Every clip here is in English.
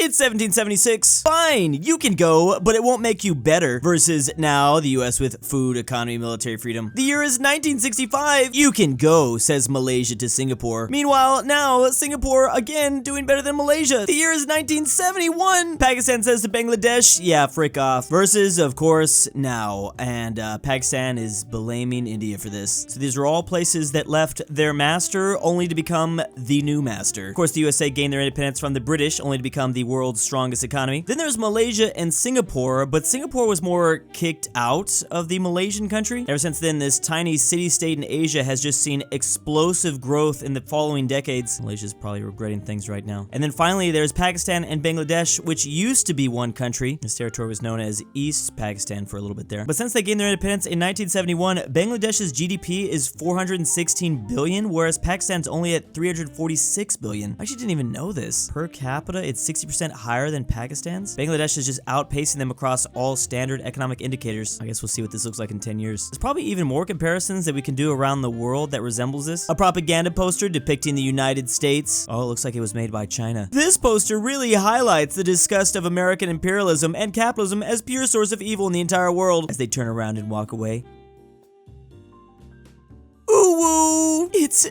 It's 1776. Fine, you can go, but it won't make you better. Versus now, the US with food, economy, military freedom. The year is 1965. You can go, says Malaysia to Singapore. Meanwhile, now, Singapore, again, doing better than Malaysia. The year is 1971. Pakistan says to Bangladesh, yeah, frick off. Versus, of course, now. And Pakistan is blaming India for this. So these are all places that left their master only to become the new master. Of course, the USA gained their independence from the British only to become the world's strongest economy. Then there's Malaysia and Singapore, but Singapore was more kicked out of the Malaysian country. Ever since then, this tiny city-state in Asia has just seen explosive growth in the following decades. Malaysia's probably regretting things right now. And then finally, there's Pakistan and Bangladesh, which used to be one country. This territory was known as East Pakistan for a little bit there. But since they gained their independence in 1971, Bangladesh's GDP is 416 billion, whereas Pakistan's only at 346 billion. I actually didn't even know this. Per capita, it's 60% higher than Pakistan's. Bangladesh is just outpacing them across all standard economic indicators. I guess we'll see what this looks like in 10 years. There's probably even more comparisons that we can do around the world that resembles this. A propaganda poster depicting the United States. Oh, it looks like it was made by China. This poster really highlights the disgust of American imperialism and capitalism as pure source of evil in the entire world as they turn around and walk away. Ooh, it's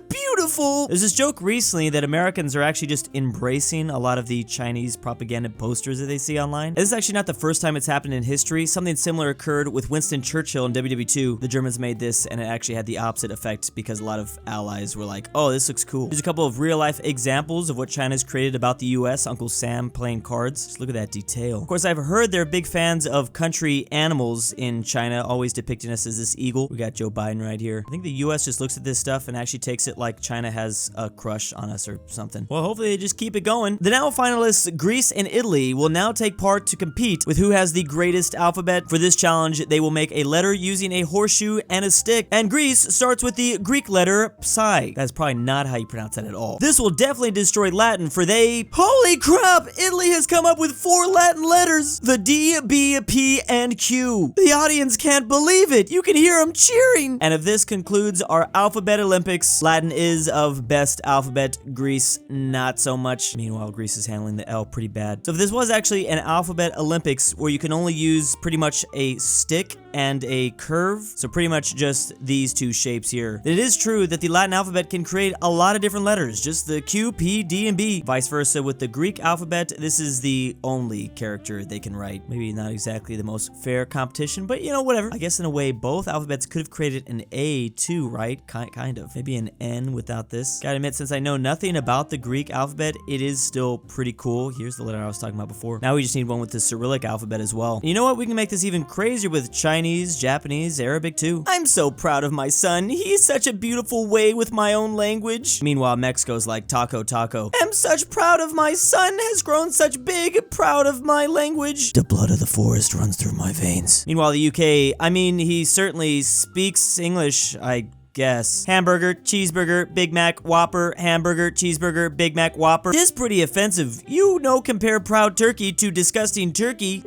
beautiful. There's this joke recently that Americans are actually just embracing a lot of the Chinese propaganda posters that they see online. And this is actually not the first time it's happened in history. Something similar occurred with Winston Churchill in WW2. The Germans made this and it actually had the opposite effect because a lot of allies were like, oh, this looks cool. There's a couple of real life examples of what China's created about the US. Uncle Sam playing cards. Just look at that detail. Of course, I've heard they're big fans of country animals in China, always depicting us as this eagle. We got Joe Biden right here. I think the US just looks at this stuff and actually takes it like China has a crush on us or something. Well, hopefully they just keep it going. The now finalists, Greece and Italy, will now take part to compete with who has the greatest alphabet. For this challenge, they will make a letter using a horseshoe and a stick. And Greece starts with the Greek letter psi. That's probably not how you pronounce that at all. This will definitely destroy Latin, for they... Holy crap! Italy has come up with 4 Latin letters. The D, B, P, and Q. The audience can't believe it. You can hear them cheering. And if this concludes our Alphabet Olympics, Latin is of best alphabet, Greece not so much. Meanwhile, Greece is handling the L pretty bad. So if this was actually an Alphabet Olympics where you can only use pretty much a stick and a curve, so pretty much just these two shapes here, then it is true that the Latin alphabet can create a lot of different letters, just the Q, P, D, and B. Vice versa with the Greek alphabet, this is the only character they can write. Maybe not exactly the most fair competition, but you know, whatever. I guess in a way, both alphabets could have created an A too, right? Kind of. Maybe an N without this. Gotta admit, since I know nothing about the Greek alphabet, it is still pretty cool. Here's the letter I was talking about before. Now we just need one with the Cyrillic alphabet as well. And you know what? We can make this even crazier with Chinese, Japanese, Arabic too. I'm so proud of my son. He's such a beautiful way with my own language. Meanwhile, Mexico's like taco taco. I'm such proud of my son has grown such big, proud of my language. The blood of the forest runs through my veins. Meanwhile, the UK, I mean, he certainly speaks English, I guess. Hamburger, cheeseburger, Big Mac, Whopper, hamburger, cheeseburger, Big Mac, Whopper. This is pretty offensive. You know, compare proud turkey to disgusting turkey.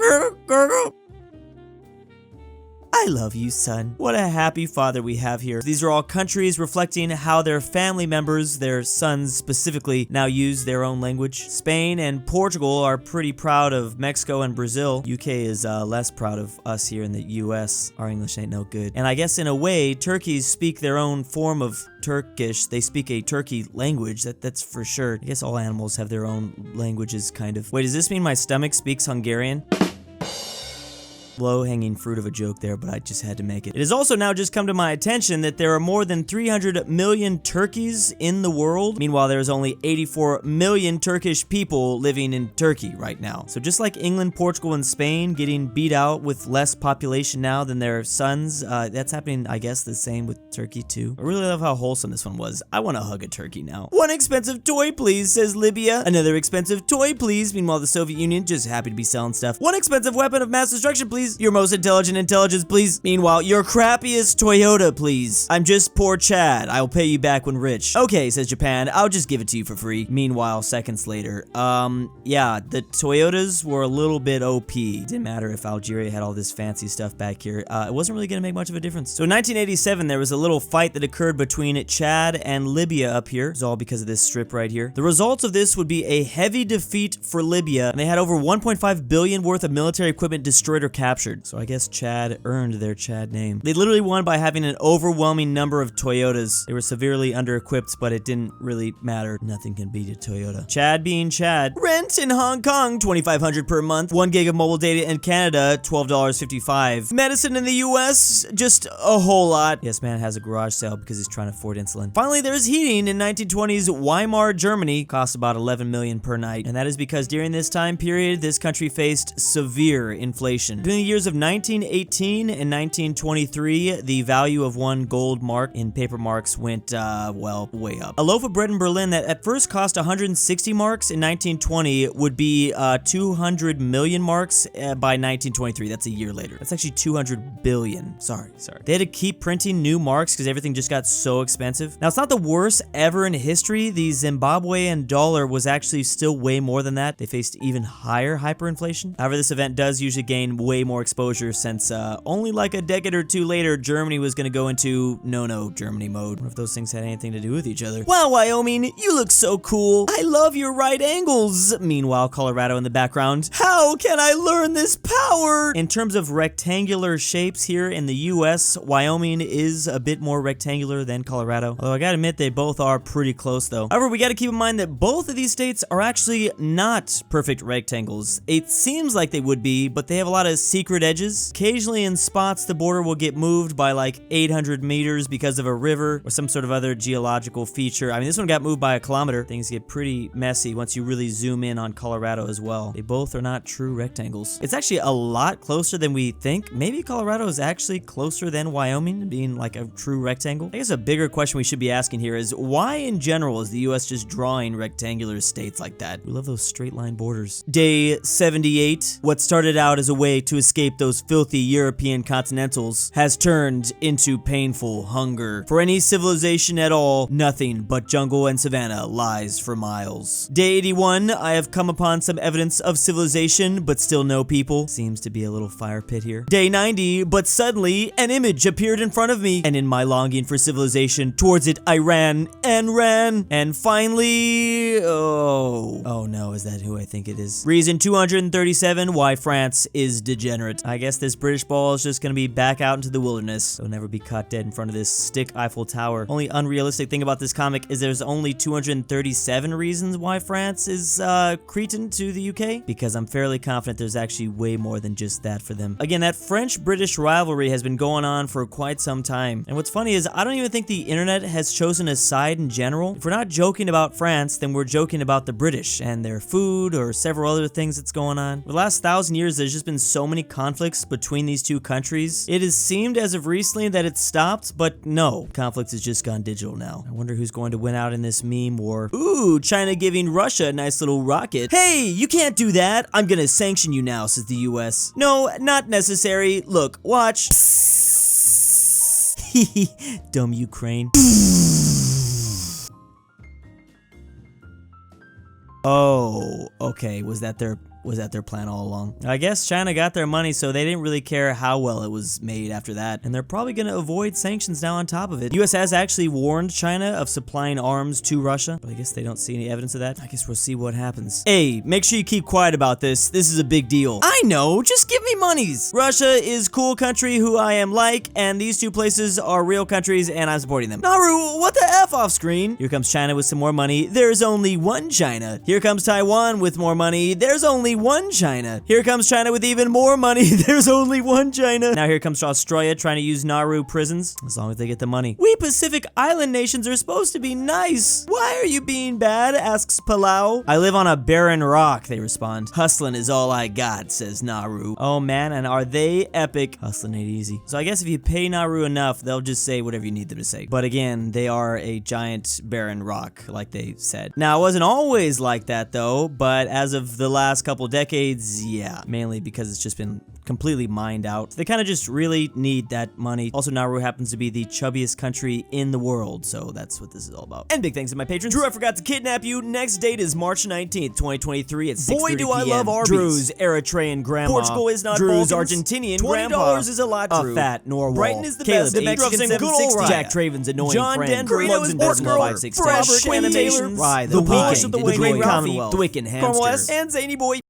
I love you, son. What a happy father we have here. These are all countries reflecting how their family members, their sons specifically, now use their own language. Spain and Portugal are pretty proud of Mexico and Brazil. UK is less proud of us here in the US. Our English ain't no good. And I guess in a way, turkeys speak their own form of Turkish. They speak a turkey language, that's for sure. I guess all animals have their own languages, kind of. Wait, does this mean my stomach speaks Hungarian? Low-hanging fruit of a joke there, but I just had to make it. It has also now just come to my attention that there are more than 300 million turkeys in the world. Meanwhile, there's only 84 million Turkish people living in Turkey right now. So just like England, Portugal, and Spain getting beat out with less population now than their sons, that's happening, I guess, the same with Turkey too. I really love how wholesome this one was. I want to hug a turkey now. One expensive toy, please, says Libya. Another expensive toy, please. Meanwhile, the Soviet Union just happy to be selling stuff. One expensive weapon of mass destruction, please, please? Your most intelligent intelligence, please? Meanwhile, your crappiest Toyota, please. I'm just poor Chad. I'll pay you back when rich. Okay, says Japan. I'll just give it to you for free. Meanwhile, seconds later, yeah, the Toyotas were a little bit OP. Didn't matter if Algeria had all this fancy stuff back here. It wasn't really gonna make much of a difference. So in 1987, there was a little fight that occurred between Chad and Libya up here. It's all because of this strip right here. The result of this would be a heavy defeat for Libya, and they had over 1.5 billion worth of military equipment destroyed or captured. So I guess Chad earned their Chad name. They literally won by having an overwhelming number of Toyotas. They were severely under-equipped, but it didn't really matter. Nothing can beat a Toyota. Chad being Chad. Rent in Hong Kong, $2,500 per month. 1 gig of mobile data in Canada, $12.55. Medicine in the US, just a whole lot. Yes, man has a garage sale because he's trying to afford insulin. Finally, there's heating in 1920s Weimar, Germany. Costs about 11 million per night. And that is because during this time period, this country faced severe inflation. Between the years of 1918 and 1923, the value of one gold mark in paper marks went, well, way up. A loaf of bread in Berlin that at first cost 160 marks in 1920 would be 200 million marks by 1923. That's a year later. That's actually 200 billion. Sorry. They had to keep printing new marks because everything just got so expensive. Now, it's not the worst ever in history. The Zimbabwean dollar was actually still way more than that. They faced even higher hyperinflation. However, this event does usually gain way more exposure since only like a decade or two later, Germany was going to go into no Germany mode. I wonder if those things had anything to do with each other. Wow, Wyoming, you look so cool. I love your right angles. Meanwhile, Colorado in the background. How can I learn this power? In terms of rectangular shapes here in the US, Wyoming is a bit more rectangular than Colorado. Although I gotta admit, they both are pretty close though. However, we gotta keep in mind that both of these states are actually not perfect rectangles. It seems like they would be, but they have a lot of secret edges. Occasionally in spots, the border will get moved by like 800 meters because of a river or some sort of other geological feature. I mean, this one got moved by a kilometer. Things get pretty messy once you really zoom in on Colorado as well. They both are not true rectangles. It's actually a lot closer than we think. Maybe Colorado is actually closer than Wyoming, being like a true rectangle. I guess a bigger question we should be asking here is why in general is the US just drawing rectangular states like that? We love those straight line borders. Day 78. What started out as a way to escape those filthy European continentals has turned into painful hunger. For any civilization at all, nothing but jungle and savanna lies for miles. Day 81. I have come upon some evidence of civilization, but still no people. Seems to be a little fire pit here. Day 90. But suddenly, an image appeared in front of me, and in my longing for civilization, towards it I ran and ran, and finally, oh no, is that who I think it is? Reason 237, why France is degenerate. I guess this British ball is just gonna be back out into the wilderness, so never be caught dead in front of this stick Eiffel Tower. Only unrealistic thing about this comic is there's only 237 reasons why France is cretin to the UK, because I'm fairly confident there's actually way more than just that for them. Again, that French-British rivalry has been going on for quite some time, and what's funny is I don't even think the internet has chosen a side in general. If we're not joking about France, then we're joking about the British and their food or several other things that's going on. For the last 1,000 years, there's just been so many conflicts between these two countries. It has seemed as of recently that it's stopped, but no, conflict has just gone digital now. I wonder who's going to win out in this meme war. Ooh, China giving Russia a nice little rocket. Hey, you can't do that. I'm gonna sanction you now, says the US. No, not necessary. Look, watch. Dumb Ukraine. Oh, okay. Was that their plan all along? I guess China got their money, so they didn't really care how well it was made after that, and they're probably gonna avoid sanctions now on top of it. The US has actually warned China of supplying arms to Russia, but I guess they don't see any evidence of that. I guess we'll see what happens. Hey, make sure you keep quiet about this. This is a big deal. I know, just give me monies. Russia is cool country who I am like, and these two places are real countries, and I'm supporting them. Naru, what the F off screen? Here comes China with some more money. There's only one China. Here comes Taiwan with more money. There's only one China. Here comes China with even more money. There's only one China. Now here comes Australia trying to use Nauru prisons, as long as they get the money. We Pacific Island nations are supposed to be nice. Why are you being bad? Asks Palau. I live on a barren rock, they respond. Hustlin' is all I got, says Nauru. Oh man, and are they epic? Hustlin' ain't easy. So I guess if you pay Nauru enough, they'll just say whatever you need them to say. But again, they are a giant barren rock, like they said. Now, it wasn't always like that though, but as of the last couple decades, yeah, mainly because it's just been completely mined out. They kind of just really need that money. Also, Nauru happens to be the chubbiest country in the world, so that's what this is all about. And big thanks to my patrons. Drew, I Forgot to Kidnap You. Next date is March 19th, 2023 at 6:30 Boy, do I PM. love Arby's. Drew's Eritrean grandma. Portugal is not Drew's Balkans. Argentinian $20 grandpa. is a lot, Drew. aPhatNarwhal. Bryton is the Caleb, best. The Mexican H. 760. Jack Traven's annoying John friend. Denver Luxembourg is Portugal. Lover. 560. Fresh Robert Quinn Animations. Taylor. RyeThePie. The Wash of the The Wayne Great Ralphie. Commonwealth. Twickenhamster. Carmel and ZaneyBoi.